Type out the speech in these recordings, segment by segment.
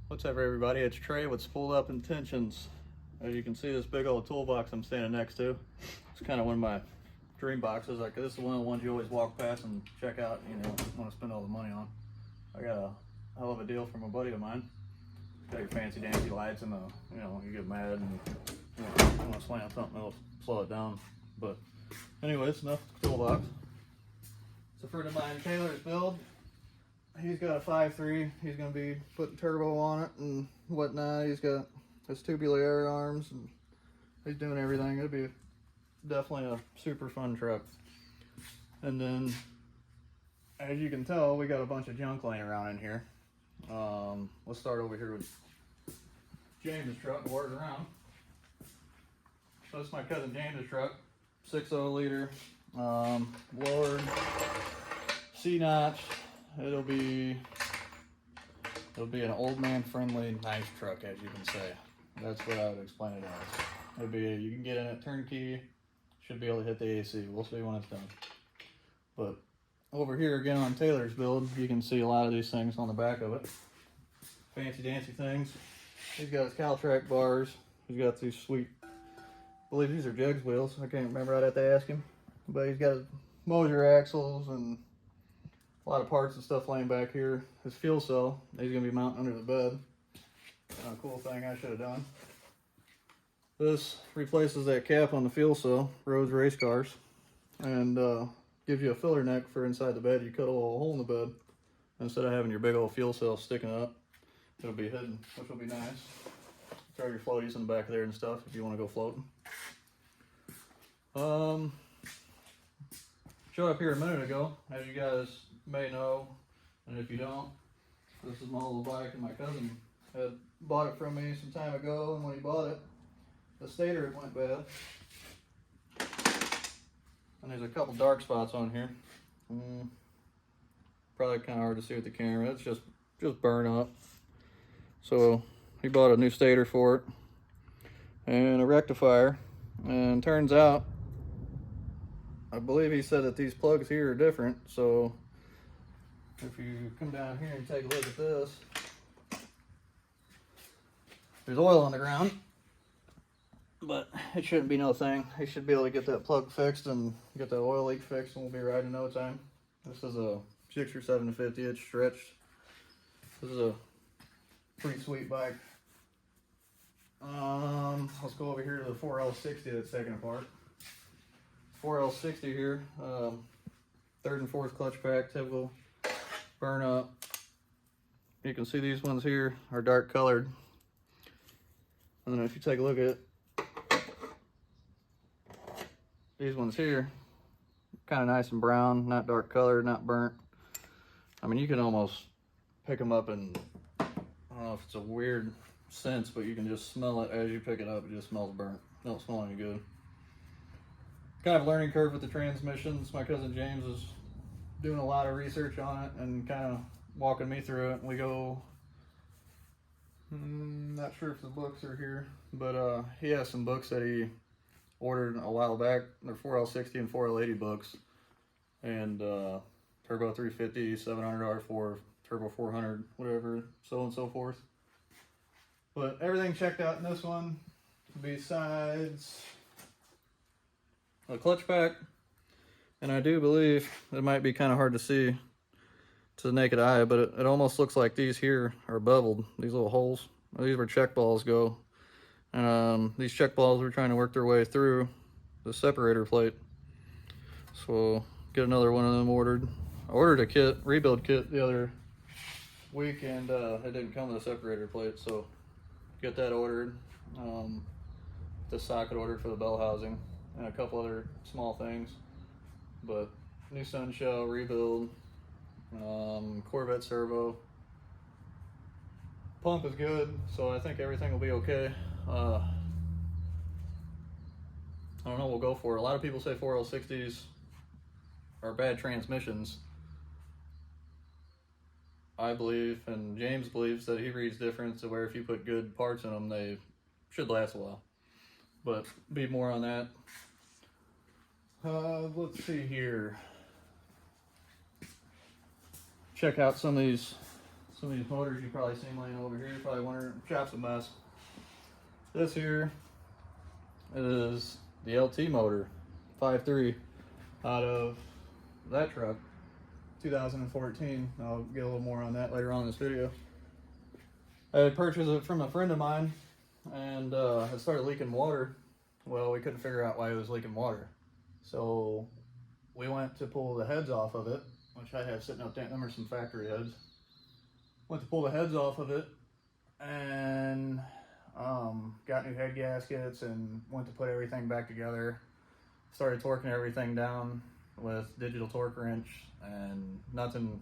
What's up, everybody? It's Trey with Spooled Up Intentions. As you can see, this big old toolbox I'm standing next to, it's kind of one of my dream boxes. Like, this is one of the ones you always walk past and check out, you know, want to spend all the money on. I got a hell of a deal from a buddy of mine. Got your fancy dancy lights and you know, you get mad and you want to slam something, it'll slow it down. But anyway, it's enough toolbox. It's a friend of mine, Taylor's build. He's got a 5.3. He's going to be putting turbo on it and whatnot. He's got his tubular air arms and he's doing everything. It'll be definitely a super fun truck. And then, as you can tell, we got a bunch of junk laying around in here. Let's start over here with James' truck and work around. So this is my cousin James' truck, 6.0 liter, Lord, C-notch. It'll be an old man friendly, nice truck, as you can say. That's what I would explain it as. You can get in it turnkey, should be able to hit the AC. We'll see when it's done. But over here again on Taylor's build, you can see a lot of these things on the back of it. Fancy dancy things. He's got his Caltrac bars. He's got these sweet, I believe these are Jugs wheels. I can't remember, I'd have to ask him. But he's got his Moser axles and a lot of parts and stuff laying back here. His fuel cell, he's gonna be mounting under the bed. Cool thing I should have done. This replaces that cap on the fuel cell, Rhodes race cars, and gives you a filler neck for inside the bed. You cut a little hole in the bed instead of having your big old fuel cell sticking up. It'll be hidden, which will be nice. Throw your floaties in the back there and stuff if you want to go floating. Showed up here a minute ago, as you guys may know, and if you don't, this is my little bike, and my cousin had bought it from me some time ago, and when he bought it, the stator went bad. And there's a couple dark spots on here. Probably kind of hard to see with the camera. It's just burn up. So he bought a new stator for it and a rectifier, and turns out, I believe he said that these plugs here are different. So if you come down here and take a look at this, there's oil on the ground, but it shouldn't be no thing. He should be able to get that plug fixed and get that oil leak fixed, and we'll be riding in no time. This is a 6 or 750. It's stretched. This is a pretty sweet bike. Let's go over here to the 4L60 that's taken apart. 4L60 here, third and fourth clutch pack, typical burn up. You can see these ones here are dark colored. And then if you take a look at these ones here, kind of nice and brown, not dark colored, not burnt. I mean, you can almost pick them up and, I don't know if it's a weird sense, but you can just smell it as you pick it up. It just smells burnt. Don't smell any good. Kind of learning curve with the transmissions. My cousin James is doing a lot of research on it and kind of walking me through it. We go, not sure if the books are here, but he has some books that he ordered a while back. They're 4L60 and 4L80 books, and Turbo 350, 700 R4, Turbo 400, whatever, so on and so forth. But everything checked out in this one, besides a clutch pack, and I do believe it might be kind of hard to see to the naked eye, but it almost looks like these here are beveled, these little holes. These where check balls go, and these check balls were trying to work their way through the separator plate, so get another one of them ordered. I ordered a kit, rebuild kit, the other week, and it didn't come with a separator plate, so get that ordered. The socket ordered for the bell housing and a couple other small things, but new sun shell, rebuild, Corvette servo. Pump is good, so I think everything will be okay. I don't know, we'll go for it. A lot of people say 4L60s are bad transmissions. I believe, and James believes, that he reads different, to where if you put good parts in them, they should last a while. But be more on that. Let's see here. Check out some of some of these motors you probably seen laying over here. You're probably wondering, shop's a mess. This here is the LT motor, 5.3, out of that truck, 2014. I'll get a little more on that later on in this video. I had purchased it from a friend of mine, and it started leaking water. Well, we couldn't figure out why it was leaking water. So we went to pull the heads off of it, which I have sitting up there. Them are some factory heads. Went to pull the heads off of it, and got new head gaskets and went to put everything back together. Started torquing everything down with digital torque wrench, and nothing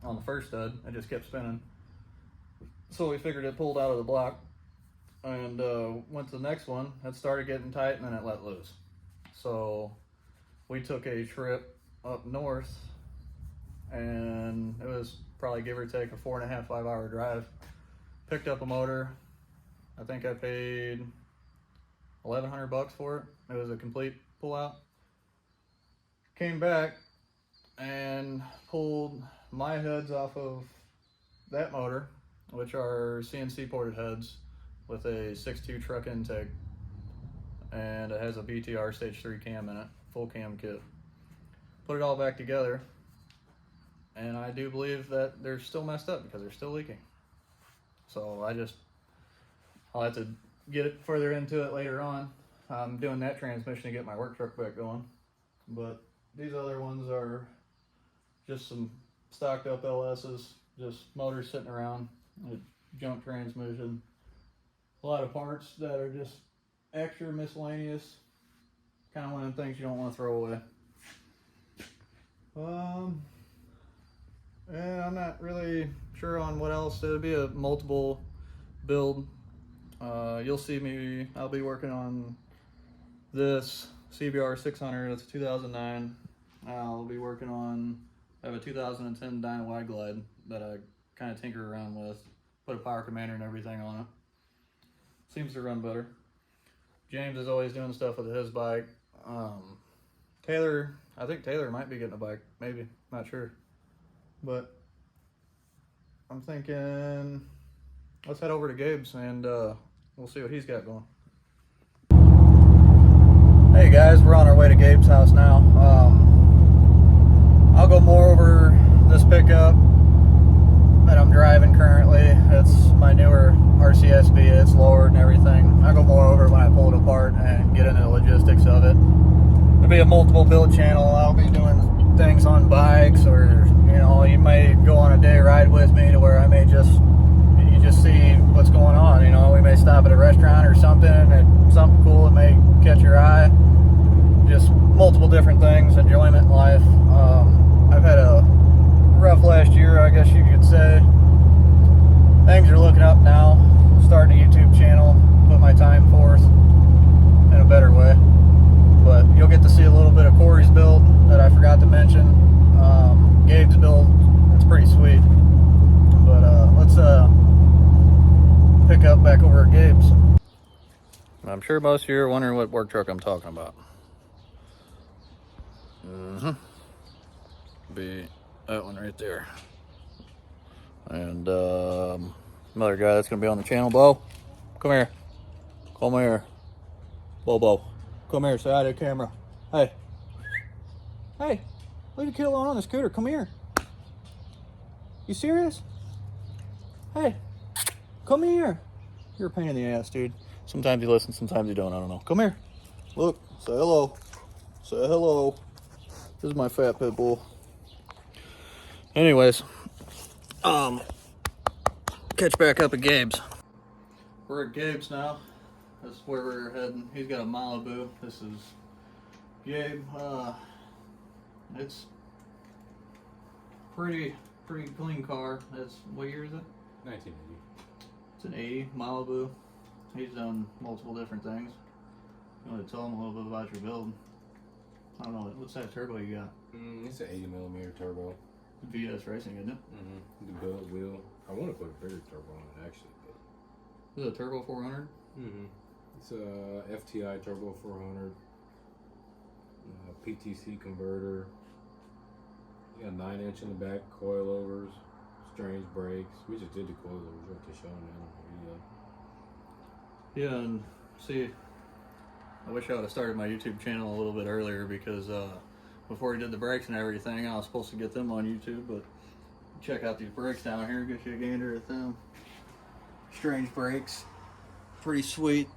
on the first stud. It just kept spinning. So we figured it pulled out of the block, and went to the next one. It started getting tight, and then it let loose. So we took a trip up north, and it was probably give or take a 4.5, 5 hour drive. Picked up a motor. I think I paid $1,100 for it. It was a complete pullout. Came back and pulled my heads off of that motor, which are CNC ported heads with a 6.2 truck intake, and it has a BTR stage 3 cam in it, full cam kit. Put it all back together, and I do believe that they're still messed up because they're still leaking. So I'll have to get it further into it later on. I'm doing that transmission to get my work truck back going. But these other ones are just some stocked up LS's, just motors sitting around, a junk transmission. A lot of parts that are just extra miscellaneous. Kind of one of the things you don't want to throw away. And I'm not really sure on what else. It'll be a multiple build. You'll see me, I'll be working on this CBR 600, it's a 2009. I'll be working on, I have a 2010 Dyna Wide Glide that I kind of tinker around with. Put a power commander and everything on it. Seems to run better. James is always doing stuff with his bike. Taylor, I think Taylor might be getting a bike, maybe, not sure. But I'm thinking, let's head over to Gabe's and we'll see what he's got going. Hey guys, we're on our way to Gabe's house now. I'll go more over this pickup that I'm driving currently. It's my newer RCSB, it's lowered and everything. I'll go more over it when I pull it apart and get into the logistics of it. There'll be a multiple build channel. I'll be doing things on bikes, or you may go on a day ride with me to where I may just see what's going on. We may stop at a restaurant or something, and something cool that may catch your eye. Just multiple different things, enjoyment in life. I've had a rough last year, I guess you could say. Things are looking up now. Starting a YouTube channel, put my time forth in a better way. But you'll get to see a little bit of Corey's build that I forgot to mention. Gabe's build, it's pretty sweet. But let's pick up back over at Gabe's. I'm sure most of you are wondering what work truck I'm talking about. Be that one right there. And another guy that's gonna be on the channel, Bo. Come here. Come here. Bo. Come here, say hi to the camera. Hey. Hey, leave the kid alone on the scooter. Come here. You serious? Hey, come here. You're a pain in the ass, dude. Sometimes you listen, sometimes you don't. I don't know. Come here. Look, say hello. Say hello. This is my fat pit bull. Anyways, catch back up at Gabe's. We're at Gabe's now. That's where we're heading. He's got a Malibu. This is Gabe. It's pretty clean car. What year is it? 1980. It's an 80 Malibu. He's done multiple different things. You want to tell him a little bit about your build? I don't know, what's that turbo you got? It's an 80mm turbo. VS Racing, isn't it? The build wheel. I want to put a bigger turbo on it actually. But... Is it a turbo 400? It's a FTI turbo 400. PTC converter. You got 9-inch in the back, coilovers, strange brakes. We just did the coilovers what they're showing now. Yeah, and see, I wish I would have started my YouTube channel a little bit earlier because before he did the brakes and everything, I was supposed to get them on YouTube, but check out these brakes down here, get you a gander at them. Strange brakes, pretty sweet.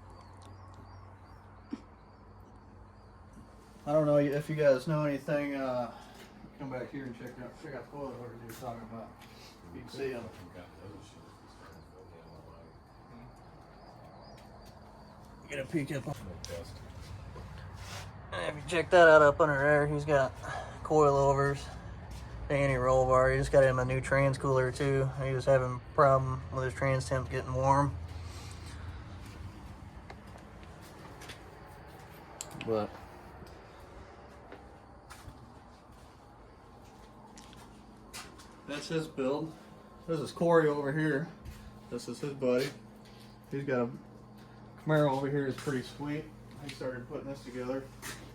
I don't know if you guys know anything. Come back here and check out the coilovers you were talking about. You can see them. Get a peek up. If you check that out up under there, he's got coilovers, anti-roll bar. He just got him a new trans cooler too. He was having a problem with his trans temp getting warm. But that's his build. This is Corey over here. This is his buddy. He's got a Camaro over here. Is pretty sweet. He started putting this together.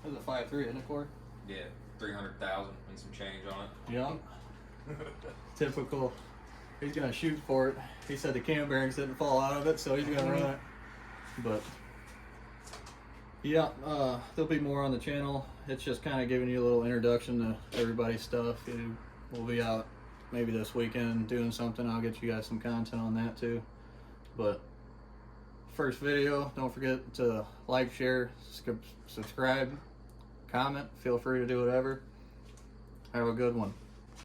This is a 5.3, isn't it, Corey? Yeah, 300,000 and some change on it. Yeah. Typical. He's gonna shoot for it. He said the cam bearings didn't fall out of it, so he's gonna run it. But yeah, there'll be more on the channel. It's just kind of giving you a little introduction to everybody's stuff. We'll be out maybe this weekend doing something. I'll get you guys some content on that too. But first video, don't forget to like, share, subscribe, comment. Feel free to do whatever. Have a good one.